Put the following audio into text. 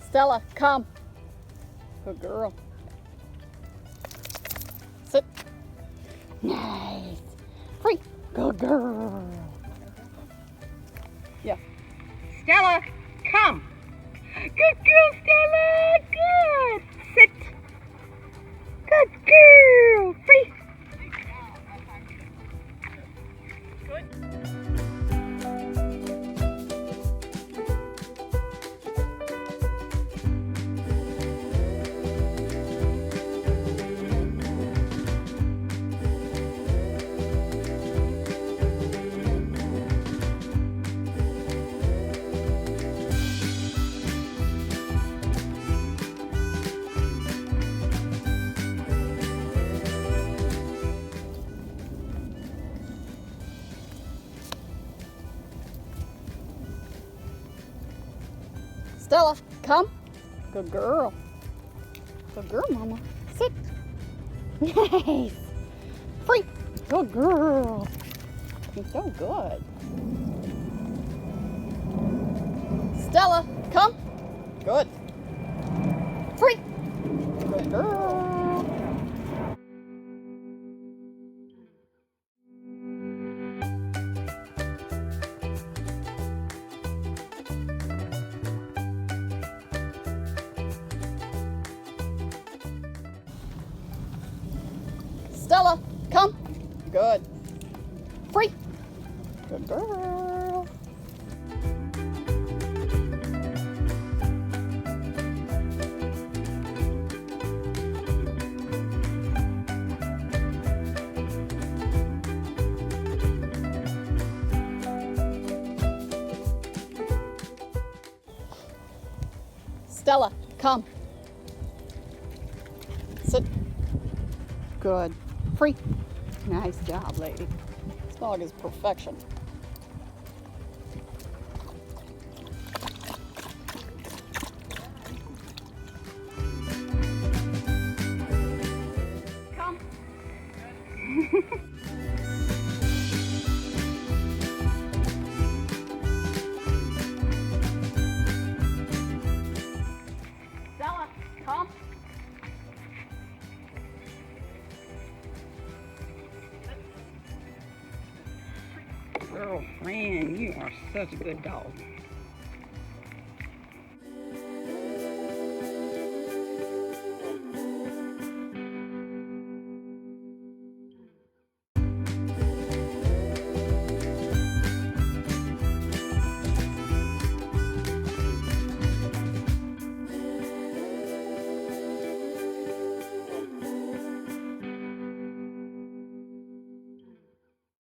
Stella, come. Good girl. Sit. Nice. Free. Good girl. Yeah. Stella, come. Good girl, Stella. Good. Sit. Good girl. Free. Stella, come. Good girl. Good girl, Mama. Sit. Nice. Free. Good girl. You're so good. Stella, come. Good. Free. Good girl. Stella, come. Good. Free. Good girl. Stella, come. Sit. Good. Free. Nice job, lady. This dog is perfection. Come. Stella, come. Girl, man, you are such a good dog.